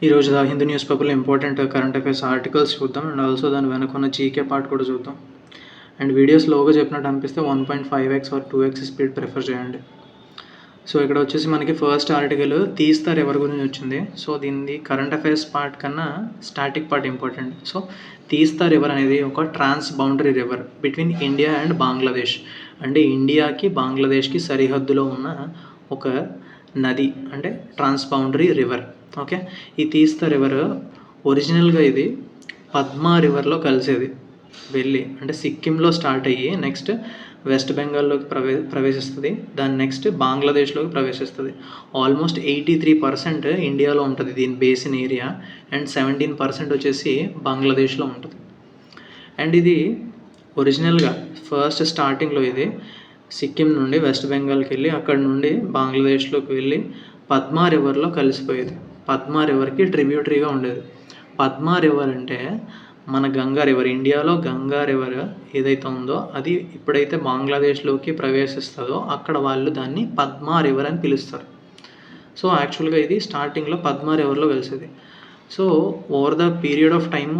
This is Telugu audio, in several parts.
ఈరోజు ద హిందూ న్యూస్ పేపర్లో ఇంపార్టెంట్ కరెంట్ అఫైర్స్ ఆర్టికల్స్ చూద్దాం అండ్ ఆల్సో దాని వెనకున్న జీకే పార్ట్ కూడా చూద్దాం. అండ్ వీడియో స్లోగా చెప్పినట్టు అనిపిస్తే 1.5x or 2x speed prefer చేయండి. సో ఇక్కడ వచ్చేసి మనకి ఫస్ట్ ఆర్టికల్ తీస్తా రివర్ గురించి వచ్చింది. సో దీనిది కరెంట్ అఫైర్స్ పార్ట్ కన్నా static part important. So Teesta river అనేది ఒక transboundary river between India and Bangladesh. అంటే ఇండియాకి బంగ్లాదేశ్కి సరిహద్దులో ఉన్న ఒక నది, అంటే ట్రాన్స్ బౌండరీ రివర్. ఓకే, ఈ తీస్తా రివర్ ఒరిజినల్గా ఇది పద్మా రివర్లో కలిసేది వెళ్ళి, అంటే సిక్కింలో స్టార్ట్ అయ్యి నెక్స్ట్ వెస్ట్ బెంగాల్లోకి ప్రవేశిస్తుంది, దాని నెక్స్ట్ బంగ్లాదేశ్లోకి ప్రవేశిస్తుంది. ఆల్మోస్ట్ 83% ఇండియాలో ఉంటుంది దీని బేసిన్ ఏరియా, అండ్ 17% వచ్చేసి బంగ్లాదేశ్లో ఉంటుంది. అండ్ ఇది ఒరిజినల్గా ఫస్ట్ స్టార్టింగ్లో ఇది సిక్కిం నుండి వెస్ట్ బెంగాల్కి వెళ్ళి అక్కడ నుండి బంగ్లాదేశ్లోకి వెళ్ళి పద్మా రివర్లో కలిసిపోయేది. పద్మా రివర్కి ట్రిబ్యూటరీగా ఉండేది. పద్మా రివర్ అంటే మన గంగా రివర్, ఇండియాలో గంగా రివర్ ఏదైతే ఉందో అది ఎప్పుడైతే బంగ్లాదేశ్లోకి ప్రవేశిస్తుందో అక్కడ వాళ్ళు దాన్ని పద్మా రివర్ అని పిలుస్తారు. సో యాక్చువల్గా ఇది స్టార్టింగ్లో పద్మా రివర్లో కలిసేది. So over the period of time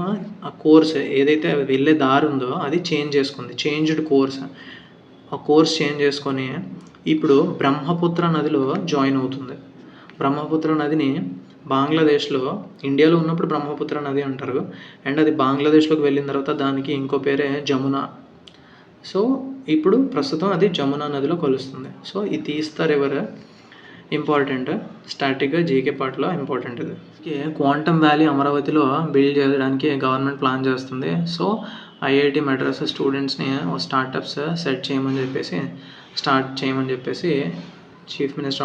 ఆ కోర్స్ ఏదైతే వెళ్ళే దారి ఉందో అది చేంజ్డ్ కోర్స్. ఆ కోర్స్ చేంజ్ చేసుకొని ఇప్పుడు బ్రహ్మపుత్ర నదిలో జాయిన్ అవుతుంది. బ్రహ్మపుత్ర నదిని బంగ్లాదేశ్లో, ఇండియాలో ఉన్నప్పుడు బ్రహ్మపుత్ర నది అంటారు, అండ్ అది బంగ్లాదేశ్లోకి వెళ్ళిన తర్వాత దానికి ఇంకో పేరే జమున. సో ఇప్పుడు ప్రస్తుతం అది జమునా నదిలో కలుస్తుంది. సో ఈ తీస్తా రివర్ ఇంపార్టెంట్, స్టాటిక్గా జీకే పార్ట్లో ఇంపార్టెంట్. ఇది క్వాంటమ్ వ్యాలీ అమరావతిలో బిల్డ్ చేయడానికి గవర్నమెంట్ ప్లాన్ చేస్తుంది. సో ఐఐటి మెడ్రాస్ స్టూడెంట్స్ని స్టార్టప్స్ స్టార్ట్ చేయమని చెప్పేసి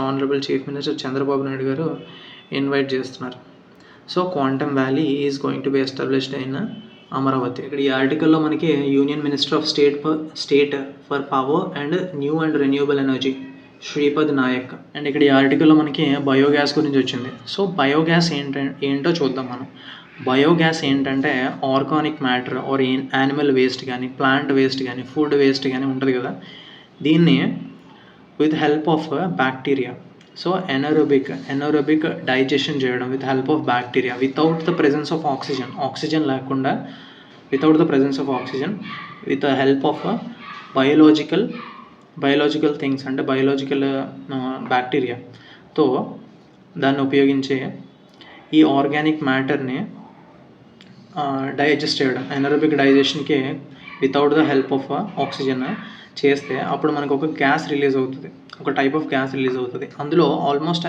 honourable chief minister Chandrababu Naidu garu invite చేస్తున్నారు. So quantum valley is going to be established in Amaravati. ఇక్కడ ఈ ఆర్టికల్లో మనకి union minister of state for power and new and renewable energy Shripad Naik. And ఇక్కడ ఈ ఆర్టికల్లో మనకి బయోగ్యాస్ గురించి వచ్చింది. సో బయోగ్యాస్ ఏంటో చూద్దాం మనం. బయోగ్యాస్ ఏంటంటే organic matter or animal waste కానీ, ప్లాంట్ వేస్ట్ కానీ, ఫుడ్ వేస్ట్ కానీ ఉంటుంది కదా, దీన్ని with help of bacteria, so anaerobic digestion చేయడం with help of bacteria without the presence of oxygen లేకుండా, without the presence of oxygen with the help of biological things, అంటే బయోలాజికల్ బ్యాక్టీరియాతో దాన్ని ఉపయోగించి ఈ ఆర్గానిక్ మ్యాటర్ని డైజెస్ట్ చేయడం, ఎనరోబిక్ డైజెషన్కి without the help of oxygen చేస్తే అప్పుడు మనకు ఒక గ్యాస్ రిలీజ్ అవుతుంది, ఒక టైప్ ఆఫ్ గ్యాస్ రిలీజ్ అవుతుంది. అందులో ఆల్మోస్ట్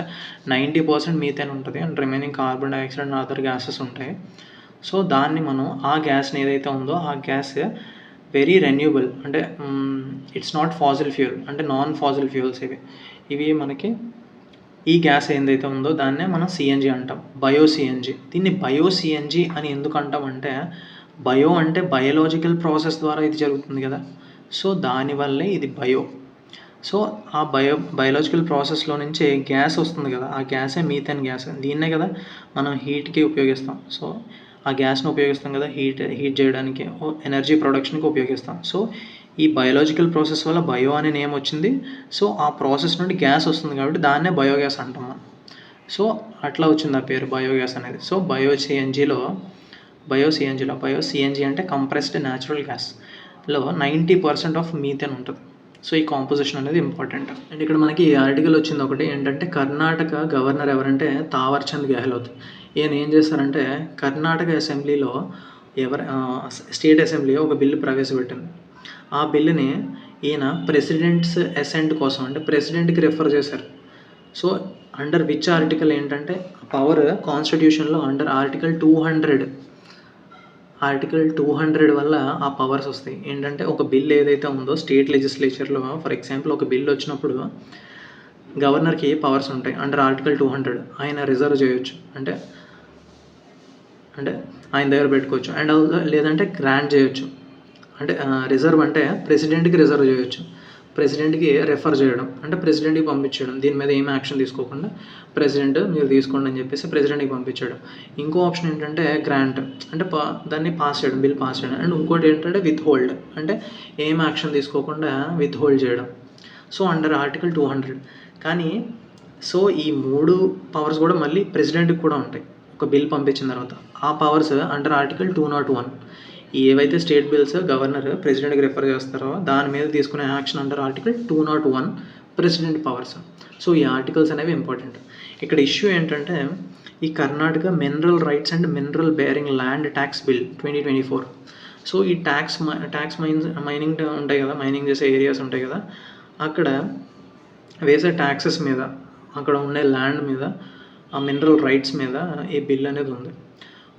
90% మీథేన్ ఉంటుంది and remaining carbon dioxide and other gases ఉంటాయి. సో దాన్ని మనం ఆ గ్యాస్ని ఏదైతే ఉందో ఆ గ్యాస్ వెరీ రెన్యూబుల్, అంటే ఇట్స్ నాట్ ఫాజిల్ ఫ్యూయల్, అంటే నాన్ ఫాజిల్ ఫ్యూయల్స్ ఇవి మనకి ఈ గ్యాస్ ఏదైతే ఉందో దాన్నే మనం సిఎన్జి అంటాం, బయో సిఎన్జి. దీన్ని బయో సిఎన్జి అని ఎందుకు అంటామంటే బయో అంటే బయోలాజికల్ ప్రాసెస్ ద్వారా ఇది జరుగుతుంది కదా, సో దానివల్లే ఇది బయో. సో ఆ బయోలాజికల్ ప్రాసెస్లో నుంచి గ్యాస్ వస్తుంది కదా, ఆ గ్యాసే మీథేన్ గ్యాస్. దీన్నే కదా మనం హీట్కి ఉపయోగిస్తాం. సో ఆ గ్యాస్ని ఉపయోగిస్తాం కదా హీట్ చేయడానికి, ఎనర్జీ ప్రొడక్షన్కి ఉపయోగిస్తాం. సో ఈ బయోలాజికల్ ప్రాసెస్ వల్ల బయో అనే నేమ్ వచ్చింది. సో ఆ ప్రాసెస్ నుండి గ్యాస్ వస్తుంది కాబట్టి దాన్నే బయోగ్యాస్ అంటాం మనం. సో అట్లా వచ్చింది ఆ పేరు బయోగ్యాస్ అనేది. సో బయో సిఎన్జీ అంటే కంప్రెస్డ్ న్యాచురల్ గ్యాస్లో 90% ఆఫ్ మీథేన్ ఉంటుంది. సో ఈ కాంపోజిషన్ అనేది ఇంపార్టెంట్. అండ్ ఇక్కడ మనకి ఈ ఆర్టికల్ వచ్చింది ఒకటి ఏంటంటే, కర్ణాటక గవర్నర్ ఎవరంటే తావర్చంద్ గెహ్లోట్. ఈయన ఏం చేస్తారంటే కర్ణాటక అసెంబ్లీలో స్టేట్ అసెంబ్లీ ఒక బిల్లు ప్రవేశపెట్టింది. ఆ బిల్లుని ఈయన ప్రెసిడెంట్స్ అసెంట్ కోసం, అంటే ప్రెసిడెంట్కి రెఫర్ చేశారు. సో అండర్ విచ్ ఆర్టికల్ ఏంటంటే పవర్ కాన్స్టిట్యూషన్లో అండర్ ఆర్టికల్ 200 వల్ల ఆ పవర్స్ వస్తాయి. ఏంటంటే ఒక బిల్ ఏదైతే ఉందో స్టేట్ లెజిస్లేచర్లో, ఫర్ ఎగ్జాంపుల్ ఒక బిల్ వచ్చినప్పుడు గవర్నర్కి పవర్స్ ఉంటాయి అండర్ ఆర్టికల్ 200. ఆయన రిజర్వ్ చేయొచ్చు, అంటే ఆయన దగ్గర పెట్టుకోవచ్చు, అండ్ లేదంటే గ్రాంట్ చేయొచ్చు. అంటే రిజర్వ్ అంటే ప్రెసిడెంట్కి రిజర్వ్ చేయొచ్చు, ప్రెసిడెంట్కి రెఫర్ చేయడం అంటే ప్రెసిడెంట్కి పంపించడం, దీని మీద ఏం యాక్షన్ తీసుకోకుండా ప్రెసిడెంట్ మీరు తీసుకోండి అని చెప్పేసి ప్రెసిడెంట్కి పంపించడం. ఇంకో ఆప్షన్ ఏంటంటే గ్రాంట్, అంటే దాన్ని బిల్ పాస్ చేయడం. అండ్ ఇంకోటి ఏంటంటే విత్ హోల్డ్, అంటే ఏం యాక్షన్ తీసుకోకుండా విత్ హోల్డ్ చేయడం. So under article 200. కానీ సో ఈ 3 పవర్స్ కూడా మళ్ళీ ప్రెసిడెంట్కి కూడా ఉంటాయి. ఒక బిల్ పంపించిన తర్వాత ఆ పవర్స్ అండర్ ఆర్టికల్ 201 ఏవైతే స్టేట్ బిల్స్ గవర్నర్ ప్రెసిడెంట్కి రిఫర్ చేస్తారో దాని మీద తీసుకునే action under article 201 president powers. So ఈ ఆర్టికల్స్ అనేవి ఇంపార్టెంట్. ఇక్కడ ఇష్యూ ఏంటంటే ఈ Karnataka mineral rights and mineral bearing land tax bill 2024. So ఈ ట్యాక్స్ మైనింగ్ ఉంటాయి కదా, మైనింగ్ చేసే ఏరియాస్ ఉంటాయి కదా, అక్కడ వేసే ట్యాక్సెస్ మీద, అక్కడ ఉండే ల్యాండ్ మీద, ఆ మినరల్ రైట్స్ మీద ఈ బిల్ అనేది ఉంది.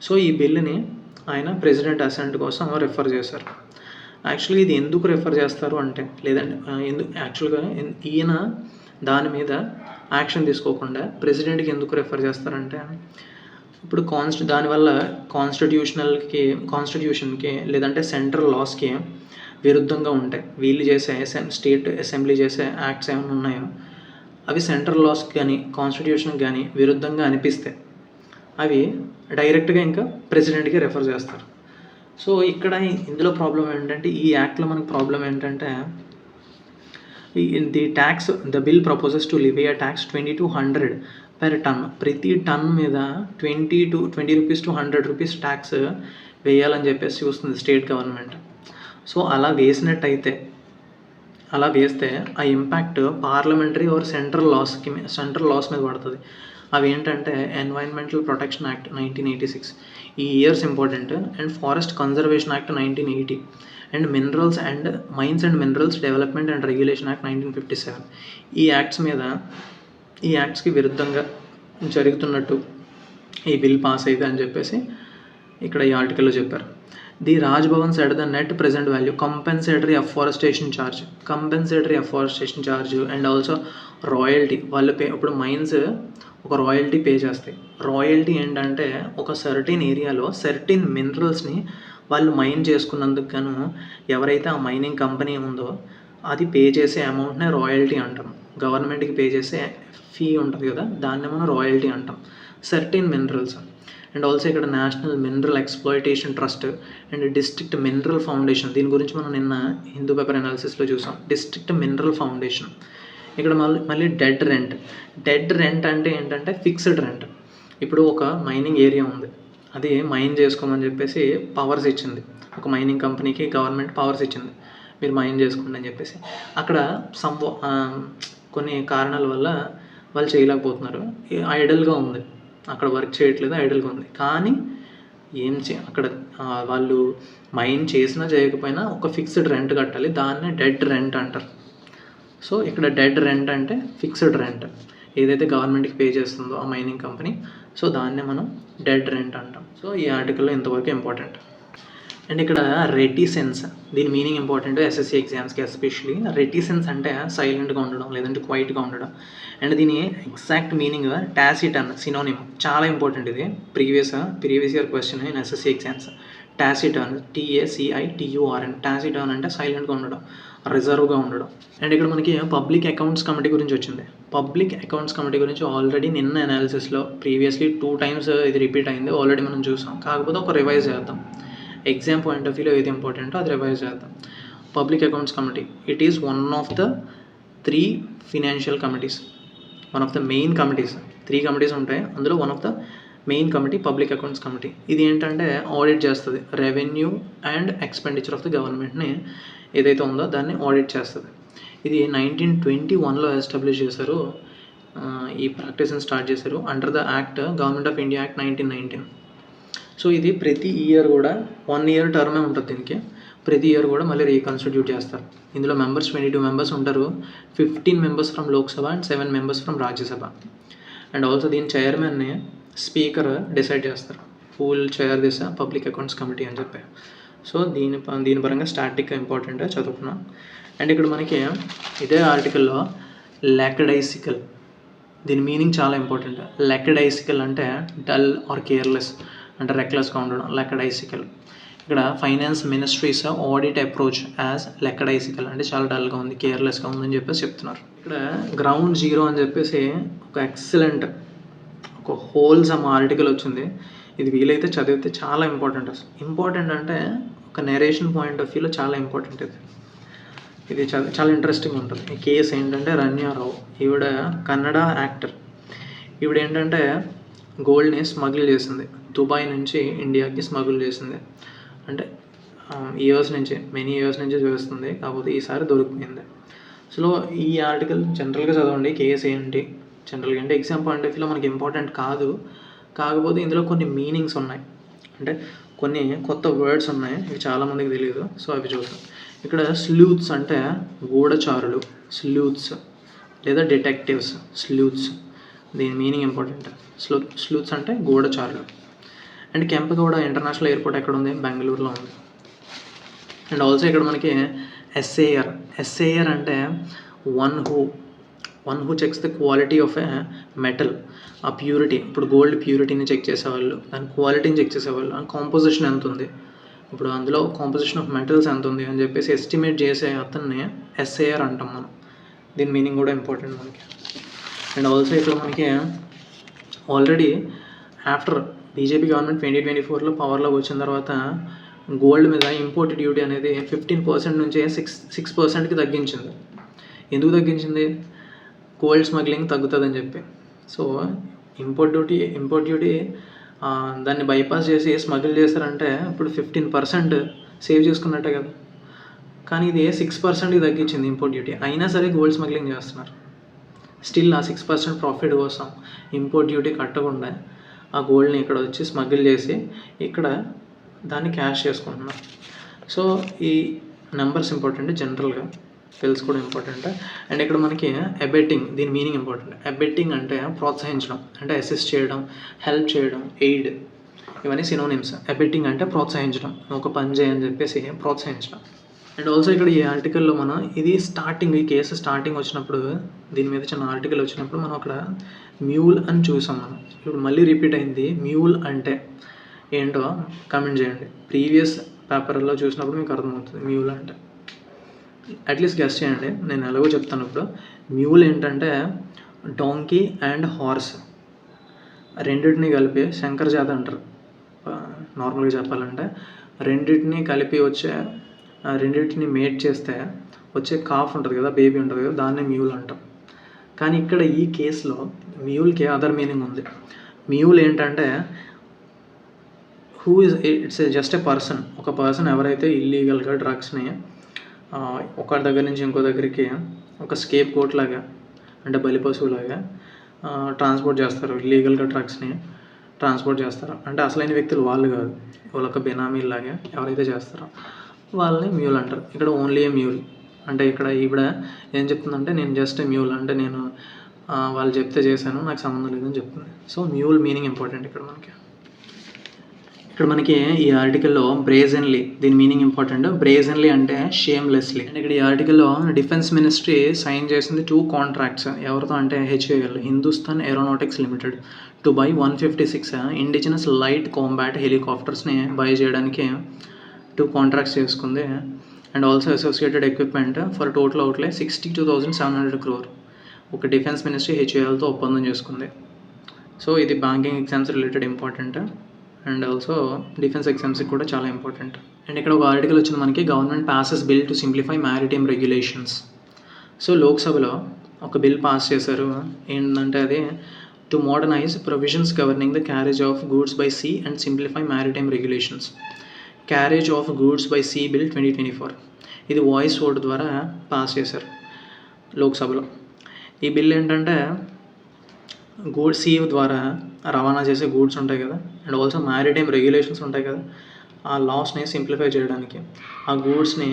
సో ఈ బిల్లుని ఆయన ప్రెసిడెంట్ అసెంట్ కోసం రిఫర్ చేశారు. యాక్చువల్గా ఇది ఎందుకు రిఫర్ చేస్తారు అంటే, లేదంటే యాక్చువల్గా ఈయన దాని మీద యాక్షన్ తీసుకోకుండా ప్రెసిడెంట్కి ఎందుకు రిఫర్ చేస్తారంటే, ఇప్పుడు దానివల్ల కాన్స్టిట్యూషన్కి లేదంటే సెంట్రల్ లాస్కి విరుద్ధంగా ఉంటాయి. వీళ్ళు చేసే స్టేట్ అసెంబ్లీ చేసే యాక్ట్స్ ఏమైనా ఉన్నాయో అవి సెంట్రల్ లాస్కి కానీ కాన్స్టిట్యూషన్కి కానీ విరుద్ధంగా అనిపిస్తే అవి డైరెక్ట్గా ఇంకా ప్రెసిడెంట్కి రెఫర్ చేస్తారు. సో ఇక్కడ ఇందులో ప్రాబ్లం ఏంటంటే, ఈ యాక్ట్లో మనకు ప్రాబ్లం ఏంటంటే, the bill proposes to levy a tax 20 to 100 per ton. ప్రతి టన్ మీద 20 రూపీస్ టు 100 రూపీస్ ట్యాక్స్ వేయాలని చెప్పేసి చూస్తుంది స్టేట్ గవర్నమెంట్. సో అలా వేస్తే ఆ impact parliamentary or central laws మీద పడుతుంది. అవి ఏంటంటే ఎన్వైరన్మెంటల్ ప్రొటెక్షన్ యాక్ట్ 1986, ఈ years important, and forest conservation act 1980, and minerals and mines and minerals development and regulation act 1957. ఈ యాక్ట్స్కి విరుద్ధంగా జరుగుతున్నట్టు ఈ బిల్ పాస్ అయితే అని చెప్పేసి ఇక్కడ ఈ ఆర్టికల్లో చెప్పారు. The Raj Bhavan said the net present value compensatory afforestation charge and also royalty. వాళ్ళు ఇప్పుడు మైన్స్ ఒక రాయల్టీ పే చేస్తాయి. రాయల్టీ ఏంటంటే ఒక సర్టెన్ ఏరియాలో సర్టెన్ మినరల్స్ని వాళ్ళు మైన్ చేసుకున్నందుకు గాను ఎవరైతే ఆ మైనింగ్ కంపెనీ ఉందో అది పే చేసే అమౌంట్నే రాయల్టీ అంటాం. గవర్నమెంట్కి పే చేసే ఫీ ఉంటుంది కదా, దాన్ని మనం రాయల్టీ అంటాం. Certain minerals. అండ్ ఆల్సో ఇక్కడ national mineral exploitation trust and district mineral foundation, దీని గురించి మనం నిన్న హిందూ పేపర్ అనాలిసిస్లో చూసాం. District mineral foundation. ఇక్కడ మళ్ళీ డెడ్ రెంట్ అంటే ఏంటంటే ఫిక్స్డ్ రెంట్. ఇప్పుడు ఒక మైనింగ్ ఏరియా ఉంది, అది మైన్ చేసుకోమని చెప్పేసి పవర్స్ ఇచ్చింది. ఒక మైనింగ్ కంపెనీకి గవర్నమెంట్ పవర్స్ ఇచ్చింది, మీరు మైన్ చేసుకోండి అని చెప్పేసి. అక్కడ కొన్ని కారణాల వల్ల వాళ్ళు చేయలేకపోతున్నారు, ఐడల్గా ఉంది, అక్కడ వర్క్ చేయట్లేదు, ఐడల్గా ఉంది. కానీ అక్కడ వాళ్ళు మైన్ చేసినా చేయకపోయినా ఒక ఫిక్స్డ్ రెంట్ కట్టాలి, దాన్నే డెడ్ రెంట్ అంటారు. సో ఇక్కడ డెడ్ రెంట్ అంటే ఫిక్స్డ్ రెంట్, ఏదైతే గవర్నమెంట్కి పే చేస్తుందో ఆ మైనింగ్ కంపెనీ, సో దాన్నే మనం డెడ్ రెంట్ అంటాం. సో ఈ ఆర్టికల్లో ఇంతవరకు ఇంపార్టెంట్. అండ్ ఇక్కడ రెటిసెన్స్, దీని మీనింగ్ ఇంపార్టెంట్ ఎస్ఎస్సి ఎగ్జామ్స్కి ఎస్పెషలీ. రెటిసెన్స్ అంటే సైలెంట్గా ఉండడం లేదంటే క్వైట్గా ఉండడం. అండ్ దీని ఎగ్జాక్ట్ మీనింగ్ టాసిటర్న్ సినోనిమ్, చాలా ఇంపార్టెంట్. ఇది previous year question in SSC exams. Taciturn, TACITURN. Taciturn అంటే సైలెంట్గా ఉండడం, రిజర్వ్గా ఉండడం. అండ్ ఇక్కడ మనకి పబ్లిక్ అకౌంట్స్ కమిటీ గురించి వచ్చింది. పబ్లిక్ అకౌంట్స్ కమిటీ గురించి ఆల్రెడీ నిన్న అనాలిసిస్లో ప్రీవియస్లీ 2 times ఇది రిపీట్ అయింది, ఆల్రెడీ మనం చూసాం. కాకపోతే ఒక రివైజ్ చేద్దాం, ఎగ్జామ్ పాయింట్ ఆఫ్ వ్యూలో ఏది ఇంపార్టెంటో అది రివైజ్ చేద్దాం. Public accounts committee, it is one of the 3 financial committees, one of the main committees. 3 committees ఉంటాయి, అందులో one of the main committee public accounts committee. ఇది ఏంటంటే ఆడిట్ చేస్తుంది, revenue and expenditure of the గవర్నమెంట్ని ఏదైతే ఉందో దాన్ని ఆడిట్ చేస్తుంది. ఇది 1921లో ఎస్టాబ్లిష్ చేశారు, ఈ ప్రాక్టీస్ని స్టార్ట్ చేశారు under the act government of India act 1919. So ఇది ప్రతి ఇయర్ కూడా 1 year టర్మే ఉంటుంది దీనికి. ప్రతి ఇయర్ కూడా మళ్ళీ రీకన్స్టిట్యూట్ చేస్తారు. ఇందులో మెంబర్స్ 22 members ఉంటారు. 15 members from Lok Sabha and 7 members from Rajya Sabha. And also దీని చైర్మన్ని స్పీకర్ డిసైడ్ చేస్తారు, who will chair this public accounts committee అని చెప్పి. సో దీని పరంగా స్టాటిక్ ఇంపార్టెంట్ చదువుకున్నాం. అండ్ ఇక్కడ మనకి ఇదే ఆర్టికల్లో లాకడైసికల్, దీని మీనింగ్ చాలా ఇంపార్టెంట్. లాకడైసికల్ అంటే డల్ ఆర్ కేర్లెస్, అంటే రెక్లెస్గా ఉండడం, లాకడైసికల్. ఇక్కడ finance ministry's audit approach as lackadaisical, అంటే చాలా డల్గా ఉంది, కేర్లెస్గా ఉందని చెప్పేసి చెప్తున్నారు. ఇక్కడ గ్రౌండ్ జీరో అని చెప్పేసి ఒక ఎక్సలెంట్, ఒక హోల్సమ్ ఆర్టికల్ వచ్చింది. ఇది వీలైతే చదివితే చాలా ఇంపార్టెంట్. అసలు ఇంపార్టెంట్ అంటే ఒక నెరేషన్ పాయింట్ ఆఫ్ వ్యూలో చాలా ఇంపార్టెంట్. ఇది చాలా ఇంట్రెస్టింగ్ ఉంటుంది. ఈ కేసు ఏంటంటే రన్యారావు, ఈవిడ కన్నడ యాక్టర్. ఈవిడ ఏంటంటే గోల్డ్ని స్మగుల్ చేసింది, దుబాయ్ నుంచి ఇండియాకి స్మగుల్ చేసింది. అంటే మెనీ ఇయర్స్ నుంచి చేస్తుంది, కాకపోతే ఈసారి దొరికిపోయింది. సో ఈ ఆర్టికల్ జనరల్గా చదవండి, కేసు ఏంటి జనరల్గా అంటే ఎగ్జామ్ పాయింట్ ఆఫ్ వ్యూలో మనకి ఇంపార్టెంట్ కాదు, కాకపోతే ఇందులో కొన్ని మీనింగ్స్ ఉన్నాయి, అంటే కొన్ని కొత్త వర్డ్స్ ఉన్నాయి, ఇవి చాలామందికి తెలియదు. సో అవి చూద్దాం. ఇక్కడ స్లూత్స్ అంటే గూఢచారులు, స్లూత్స్ లేదా డిటెక్టివ్స్. స్లూత్స్ దీని మీనింగ్ ఇంపార్టెంట్. స్లూత్స్ అంటే గూఢచారులు. అండ్ కెంపగౌడ ఇంటర్నేషనల్ ఎయిర్పోర్ట్ ఎక్కడ ఉంది? బెంగళూరులో ఉంది. అండ్ ఆల్సో ఇక్కడ మనకి ఎస్ఏఆర్ అంటే one who checks the quality of a metal, ఆ ప్యూరిటీ. ఇప్పుడు గోల్డ్ ప్యూరిటీని చెక్ చేసేవాళ్ళు, దాని క్వాలిటీని చెక్ చేసేవాళ్ళు, ఆ కాంపోజిషన్ ఎంత ఉంది, ఇప్పుడు అందులో కాంపోజిషన్ ఆఫ్ మెటల్స్ ఎంత ఉంది అని చెప్పేసి ఎస్టిమేట్ చేసే అతన్ని ఎస్ఏఆర్ అంటాం మనం. దీని మీనింగ్ కూడా ఇంపార్టెంట్ మనకి. అండ్ ఆల్సో ఇక్కడ మనకి ఆల్రెడీ ఆఫ్టర్ బీజేపీ గవర్నమెంట్ 2024లో పవర్లోకి వచ్చిన తర్వాత గోల్డ్ మీద ఇంపోర్ట్ డ్యూటీ అనేది 15% నుంచి 6%కి తగ్గించింది. ఎందుకు తగ్గించింది? గోల్డ్ స్మగ్లింగ్ తగ్గుతుందని చెప్పి. సో ఇంపోర్ట్ డ్యూటీ దాన్ని బైపాస్ చేసి స్మగిల్ చేశారంటే ఇప్పుడు 15% సేవ్ చేసుకున్నట్టే కదా. కానీ ఇది 6%కి తగ్గించింది ఇంపోర్ట్ డ్యూటీ, అయినా సరే గోల్డ్ స్మగ్లింగ్ చేస్తున్నారు. స్టిల్ ఆ 6% ప్రాఫిట్ కోసం ఇంపోర్ట్ డ్యూటీ కట్టకుండా ఆ గోల్డ్ని ఇక్కడ వచ్చి స్మగిల్ చేసి ఇక్కడ దాన్ని క్యాష్ చేసుకుంటున్నారు. సో ఈ నెంబర్స్ ఇంపార్టెంట్, జనరల్గా తెలుసుకోవడం ఇంపార్టెంట్. అండ్ ఇక్కడ మనకి అబెట్టింగ్, దీని మీనింగ్ ఇంపార్టెంట్. అబెట్టింగ్ అంటే ప్రోత్సహించడం, అంటే అసిస్ట్ చేయడం, హెల్ప్ చేయడం, ఎయిడ్, ఇవన్నీ సినోనిమ్స్. అబెట్టింగ్ అంటే ప్రోత్సహించడం, ఒక పని చేయని చెప్పేసి ప్రోత్సహించడం. అండ్ ఆల్సో ఇక్కడ ఈ ఆర్టికల్లో మనం ఇది స్టార్టింగ్, ఈ కేసు స్టార్టింగ్ వచ్చినప్పుడు, దీని మీద చిన్న ఆర్టికల్ వచ్చినప్పుడు మనం అక్కడ మ్యూల్ అని చూసాం మనం. ఇప్పుడు మళ్ళీ రిపీట్ అయింది. మ్యూల్ అంటే ఏంటో కామెంట్ చేయండి. ప్రీవియస్ పేపర్లో చూసినప్పుడు మీకు అర్థమవుతుంది మ్యూల్ అంటే. అట్లీస్ట్ గెస్ చేయండి, నేను ఎలాగో చెప్తాను. ఇప్పుడు మ్యూల్ ఏంటంటే డాంకీ అండ్ హార్స్ రెండింటిని కలిపి శంకర్ జాత అంటారు. నార్మల్గా చెప్పాలంటే రెండింటిని కలిపి రెండింటిని మేట్ చేస్తే వచ్చే కాఫ్ ఉంటుంది కదా, బేబీ ఉంటుంది కదా, దాన్నే మ్యూల్ అంటాం. కానీ ఇక్కడ ఈ కేసులో మ్యూల్కి అదర్ మీనింగ్ ఉంది. మ్యూల్ ఏంటంటే ఇట్స్ జస్ట్ ఎ పర్సన్, ఒక పర్సన్ ఎవరైతే ఇల్లీగల్గా డ్రగ్స్ని ఒక దగ్గర నుంచి ఇంకో దగ్గరికి ఒక స్కేప్ కోట్ లాగా, అంటే బలిపశువులాగా ట్రాన్స్పోర్ట్ చేస్తారు. ఇల్లీగల్గా డ్రగ్స్ని ట్రాన్స్పోర్ట్ చేస్తారు. అంటే అసలైన వ్యక్తులు వాళ్ళు కాదు, వాళ్ళొక బెనామీలాగా ఎవరైతే చేస్తారో వాళ్ళని మ్యూల్ అంటారు. ఇక్కడ ఓన్లీ ఏ మ్యూల్ అంటే ఇక్కడ ఈవిడ ఏం చెప్తుందంటే నేను జస్ట్ మ్యూల్ అంటే నేను వాళ్ళు చెప్తే చేశాను, నాకు సంబంధం లేదని చెప్తుంది. సో మ్యూల్ మీనింగ్ ఇంపార్టెంట్ ఇక్కడ మనకి ఈ ఆర్టికల్లో బ్రేజన్లీ, దీని మీనింగ్ ఇంపార్టెంట్. బ్రేజన్లీ అంటే షేమ్లెస్లీ. అండ్ ఇక్కడ ఈ ఆర్టికల్లో డిఫెన్స్ మినిస్ట్రీ సైన్ చేసింది 2 కాంట్రాక్ట్స్. ఎవరితో అంటే HAL, Hindustan Aeronautics Limited, to buy 156 indigenous light combat హెలికాప్టర్స్ని బై చేయడానికి 2 కాంట్రాక్ట్స్ చేసుకుంది. And also associated equipment for total outlay 62,700 crore ఒక డిఫెన్స్ మినిస్ట్రీ HALతో ఒప్పందం చేసుకుంది. సో ఇది banking exams related important, and also defence exams కూడా చాలా ఇంపార్టెంట్. అండ్ ఇక్కడ ఒక ఆర్టికల్ వచ్చింది మనకి, government passes bill to simplify maritime regulations. So లోక్సభలో ఒక బిల్ పాస్ చేశారు. ఏంటంటే అది to modernise provisions governing the carriage of goods by sea and simplify maritime regulations. Carriage of goods by sea bill 2024 ఇది వాయిస్ ఓట్ ద్వారా పాస్ చేశారు లోక్సభలో. ఈ బిల్ ఏంటంటే గూడ్స్ సీ ద్వారా రవాణా చేసే గూడ్స్ ఉంటాయి కదా, అండ్ ఆల్సో మ్యారిటైమ్ రెగ్యులేషన్స్ ఉంటాయి కదా, ఆ లాస్ని సింప్లిఫై చేయడానికి, ఆ గూడ్స్ని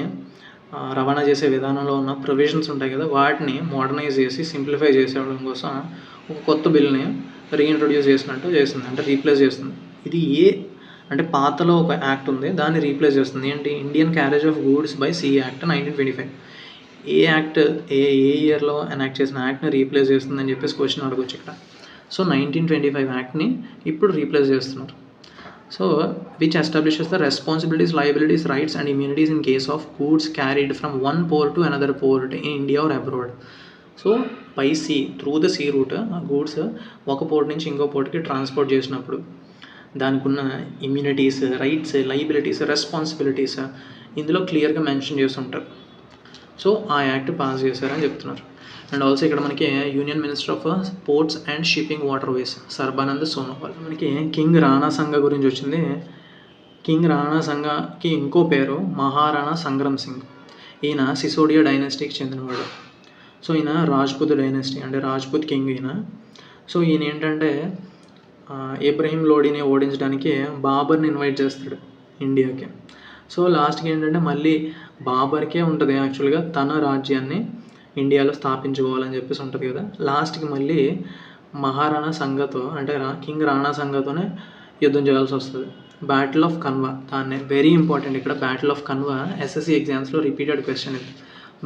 రవాణా చేసే విధానంలో ఉన్న ప్రొవిజన్స్ ఉంటాయి కదా, వాటిని మోడర్నైజ్ చేసి సింప్లిఫై చేసేయడం కోసం ఒక కొత్త బిల్ని రీఇంట్రొడ్యూస్ చేసినట్టు చేసింది, అంటే రీప్లేస్ చేస్తుంది. ఇది అంటే పాతలో ఒక యాక్ట్ ఉంది, దాన్ని రీప్లేస్ చేస్తుంది. ఏంటి? Indian carriage of goods by sea act 1925. ఏ యాక్ట్ ఏ ఇయర్లో ఎనాక్ట్ చేసిన యాక్ట్ని రీప్లేస్ చేస్తుందని చెప్పేసి క్వశ్చన్ అడగొచ్చు ఇక్కడ. సో 1925 యాక్ట్ని ఇప్పుడు రీప్లేస్ చేస్తున్నారు. So which establishes the responsibilities, liabilities, rights and immunities in case of goods carried from one port to another port in India or abroad. So by sea, through the sea route ఆ గూడ్స్ ఒక పోర్ట్ నుంచి ఇంకో పోర్ట్కి ట్రాన్స్పోర్ట్ చేసినప్పుడు దానికి ఉన్న ఇమ్యూనిటీస్, రైట్స్, లయబిలిటీస్, రెస్పాన్సిబిలిటీస్ ఇందులో క్లియర్గా మెన్షన్ చేస్తుంటారు. సో ఆ యాక్ట్ పాస్ చేశారని చెప్తున్నారు. అండ్ ఆల్సో ఇక్కడ మనకి union minister of ports and shipping waterways Sarbananda Sonowal. మనకి కింగ్ రాణా సంఘ గురించి వచ్చింది. కింగ్ రాణా సంఘకి ఇంకో పేరు మహారాణా సంగ్రామ్ సింగ్. ఈయన సిసోడియా డైనాసిటీకి చెందినవాడు. సో ఈయన రాజ్పుత్ డైనాసిటీ అంటే రాజ్పుత్ కింగ్ ఈయన. సో ఈయన ఏంటంటే ఇబ్రహీం లోడీని ఓడించడానికి బాబర్ని ఇన్వైట్ చేస్తాడు ఇండియాకి. సో లాస్ట్కి ఏంటంటే మళ్ళీ బాబర్కే ఉంటుంది యాక్చువల్గా తన రాజ్యాన్ని ఇండియాలో స్థాపించుకోవాలని చెప్పేసి ఉంటుంది కదా. లాస్ట్కి మళ్ళీ మహారాణా సంఘతో అంటే కింగ్ రాణా సంఘతోనే యుద్ధం చేయాల్సి వస్తుంది. బ్యాటిల్ ఆఫ్ కన్వా, దాన్ని వెరీ ఇంపార్టెంట్ ఇక్కడ బ్యాటిల్ ఆఫ్ కన్వా ఎస్ఎస్సి ఎగ్జామ్స్లో రిపీటెడ్ క్వశ్చన్ ఇది.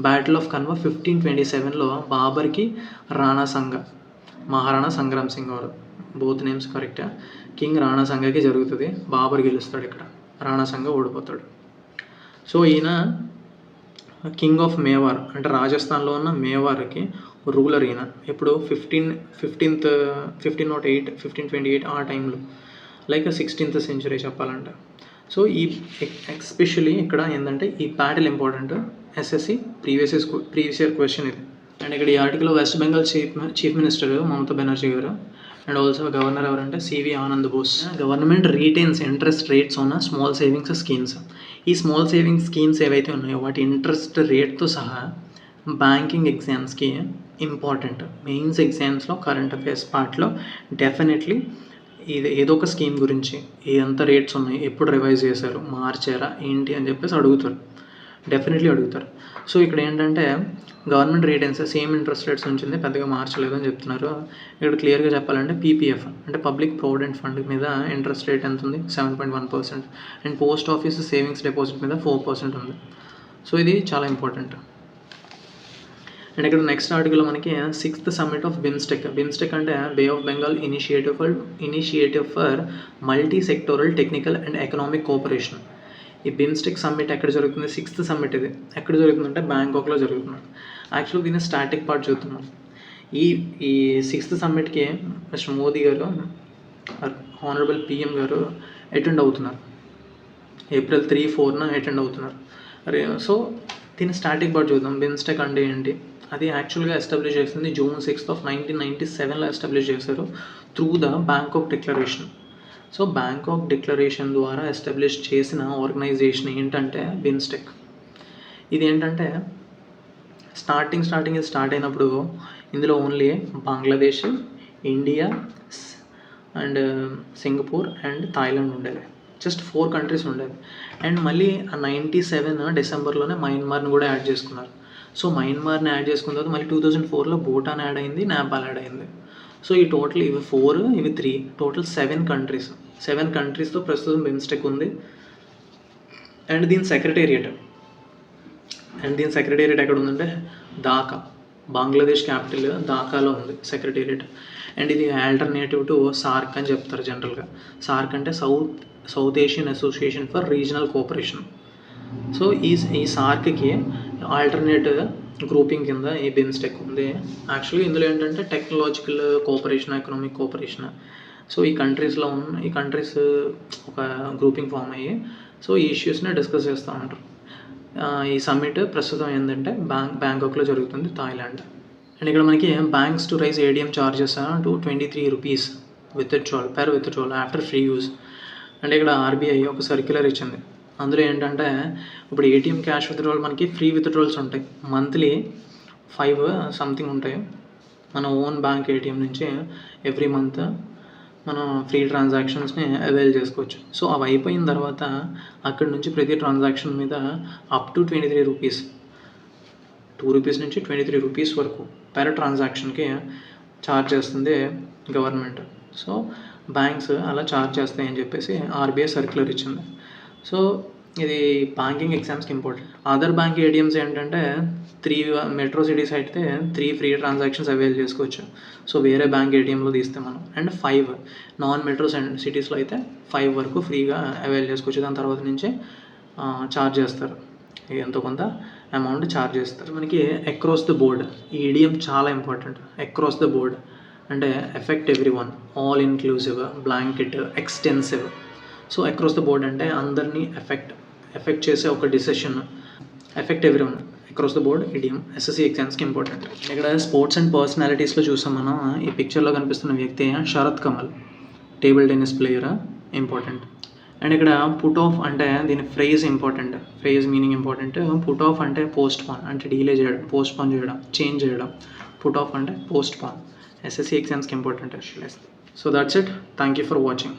బ్యాటిల్ ఆఫ్ కన్వా 1527లో బాబర్కి రాణా సంఘ మహారాణా సంగ్రామ్ సింగ్ గారు, బోత్ నేమ్స్ కరెక్టా, కింగ్ రాణా సంఘకి జరుగుతుంది. బాబర్ గెలుస్తాడు, ఇక్కడ రాణా సంఘ ఓడిపోతాడు. సో ఈయన కింగ్ ఆఫ్ మేవార్ అంటే రాజస్థాన్లో ఉన్న మేవార్కి రూలర్ ఈయన. ఇప్పుడు 1508 1528 ఆ టైంలో లైక్ 16th century చెప్పాలంటే. సో ఈ ఎస్పెషలీ ఇక్కడ ఏంటంటే ఈ battle important, SSC previous year question ఇది. అండ్ ఇక్కడ ఈ article West Bengal chief minister Mamata Banerjee garu and also governor ఎవరంటే CV Anand Bose. Government retains interest rates ఉన్న స్మాల్ సేవింగ్స్ స్కీమ్స్. ఈ స్మాల్ సేవింగ్స్ స్కీమ్స్ ఏవైతే ఉన్నాయో వాటి ఇంట్రెస్ట్ రేట్తో సహా బ్యాంకింగ్ ఎగ్జామ్స్కి ఇంపార్టెంట్. మెయిన్స్ ఎగ్జామ్స్లో కరెంట్ అఫైర్స్ పార్ట్లో డెఫినెట్లీ ఇది ఏదో ఒక స్కీమ్ గురించి ఎంత రేట్స్ ఉన్నాయి, ఎప్పుడు రివైజ్ చేశారు, మార్చారా ఏంటి అని చెప్పేసి అడుగుతారు, డెఫినెట్లీ అడుగుతారు. సో ఇక్కడ ఏంటంటే గవర్నమెంట్ రేటెన్స్ సేమ్ ఇంట్రెస్ట్ రేట్స్ ఉంచింది, పెద్దగా మార్చలేదు అని చెప్తున్నారు. ఇక్కడ క్లియర్గా చెప్పాలంటే పీపీఎఫ్ అంటే పబ్లిక్ ప్రావిడెంట్ ఫండ్ మీద ఇంట్రెస్ట్ రేట్ ఎంత ఉంది 7.1%. And post office savings deposit మీద 4% ఉంది. సో ఇది చాలా ఇంపార్టెంట్. అండ్ ఇక్కడ నెక్స్ట్ ఆర్టికల్లో మనకి 6th summit of BIMSTEC. BIMSTEC అంటే bay of Bengal initiative for multisectoral technical and economic cooperation. ఈ బిమ్స్టెక్ సమ్మిట్ ఎక్కడ జరుగుతుంది? 6th సమ్మిట్ ఇది ఎక్కడ జరుగుతుందంటే బ్యాంకాక్లో జరుగుతుంది. యాక్చువల్గా దీన్ని స్టాటిక్ పార్ట్ చూస్తున్నాం. ఈ 6th సమ్మిట్కి మిస్టర్ మోదీ గారు హానరబుల్ పిఎం గారు అటెండ్ అవుతున్నారు. April 3-4 అటెండ్ అవుతున్నారు. సో దీన్ని స్టాటిక్ పార్ట్ చూద్దాం. బిమ్స్టెక్ అంటే ఏంటి? అది యాక్చువల్గా ఎస్టాబ్లిష్ చేసింది June 6th 1997లో ఎస్టాబ్లిష్ చేశారు through the Bangkok declaration. So Bangkok declaration ద్వారా ఎస్టాబ్లిష్ చేసిన ఆర్గనైజేషన్ ఏంటంటే బిమ్స్టెక్. ఇది ఏంటంటే స్టార్టింగ్ ఇది స్టార్ట్ అయినప్పుడు ఇందులో only Bangladesh, India and Singapore and Thailand ఉండేవి. జస్ట్ 4 కంట్రీస్ ఉండేవి. అండ్ మళ్ళీ 97 డిసెంబర్లోనే మయన్మార్ని కూడా యాడ్ చేసుకున్నారు. సో మయన్మార్ని యాడ్ చేసుకున్న తర్వాత మళ్ళీ 2004లో భూటాన్ యాడ్ అయింది, నేపాల్ యాడ్ అయింది. సో ఈ టోటల్ ఇవి 4 ఇవి 3 టోటల్ 7 కంట్రీస్. 7 కంట్రీస్తో ప్రస్తుతం బిమ్స్టెక్ ఉంది. అండ్ దీని సెక్రటేరియట్ ఎక్కడ ఉందంటే ఢాకా, బంగ్లాదేశ్ క్యాపిటల్ ఢాకాలో ఉంది సెక్రటేరియట్. అండ్ ఇది ఆల్టర్నేటివ్ టు సార్క్ అని చెప్తారు జనరల్గా. సార్క్ అంటే south Asian association for regional cooperation. So ఈ సార్క్కి ఆల్టర్నేట్ గ్రూపింగ్ కింద ఈ బిమ్స్టెక్ ఉంది. యాక్చువల్లీ ఇందులో ఏంటంటే technological cooperation, economic cooperation. So ఈ కంట్రీస్ ఒక గ్రూపింగ్ ఫామ్ అయ్యి సో ఈ ఇష్యూస్ని డిస్కస్ చేస్తూ ఉంటారు. ఈ సమ్మిట్ ప్రస్తుతం ఏంటంటే బ్యాంకాక్లో జరుగుతుంది, థాయిలాండ్. అండ్ ఇక్కడ మనకి banks to raise ATM charges to 23 rupees per withdrawal after free use. అంటే ఇక్కడ ఆర్బీఐ ఒక సర్క్యులర్ ఇచ్చింది. అందులో ఏంటంటే ఇప్పుడు ఏటీఎం క్యాష్ విత్డ్రావల్ మనకి ఫ్రీ విత్డ్రావల్స్ ఉంటాయి, మంత్లీ 5 సంథింగ్ ఉంటాయి. మన ఓన్ బ్యాంక్ ఏటీఎం నుంచి ఎవ్రీ మంత్ మనం ఫ్రీ ట్రాన్సాక్షన్స్ని అవైల్ చేసుకోవచ్చు. సో అవి అయిపోయిన తర్వాత అక్కడ నుంచి ప్రతి ట్రాన్సాక్షన్ మీద అప్ టు 23 రూపీస్, 2 రూపీస్ నుంచి 23 రూపీస్ వరకు పెర్ ట్రాన్సాక్షన్కి ఛార్జ్ చేస్తుంది గవర్నమెంట్. సో బ్యాంక్స్ అలా ఛార్జ్ చేస్తాయని చెప్పేసి ఆర్బీఐ సర్క్యులర్ ఇచ్చింది. సో ఇది బ్యాంకింగ్ ఎగ్జామ్స్కి ఇంపార్టెంట్. అదర్ బ్యాంక్ ఏటీఎమ్స్ ఏంటంటే 3 మెట్రో సిటీస్ అయితే 3 ఫ్రీ ట్రాన్సాక్షన్స్ అవైల్ చేసుకోవచ్చు. సో వేరే బ్యాంక్ ఏటీఎంలో తీస్తే మనం. అండ్ 5 నాన్ మెట్రో సిటీస్లో అయితే 5 వరకు ఫ్రీగా అవైల్ చేసుకోవచ్చు. దాని తర్వాత నుంచే ఛార్జ్ చేస్తారు, ఎంతో కొంత అమౌంట్ ఛార్జ్ చేస్తారు. మనకి అక్రాస్ ద బోర్డ్ ఈ ఈడియం చాలా ఇంపార్టెంట్. అక్రాస్ ద బోర్డ్ అంటే effect everyone, all inclusive, blanket, extensive. So across the board అంటే అందరినీ ఎఫెక్ట్ చేసే ఒక decision. Effect everyone, across the board idiom SSC ఎగ్జామ్స్కి ఇంపార్టెంట్. ఇక్కడ స్పోర్ట్స్ అండ్ పర్సనాలిటీస్లో చూసాం మనం. ఈ పిక్చర్లో కనిపిస్తున్న వ్యక్తి Sharath Kamal, table tennis player, important. And ఇక్కడ పుట్ ఆఫ్ అంటే దీని phrase important, phrase meaning important. Put off అంటే పోస్ట్ పోన్ అంటే డీలే చేయడం, పోస్ట్ పోన్ చేయడం, చేంజ్ చేయడం. పుట్ ఆఫ్ అంటే పోస్ట్ పోన్. ఎస్ఎస్సి ఎగ్జామ్స్కి important actually. So that's it. Thank you for watching.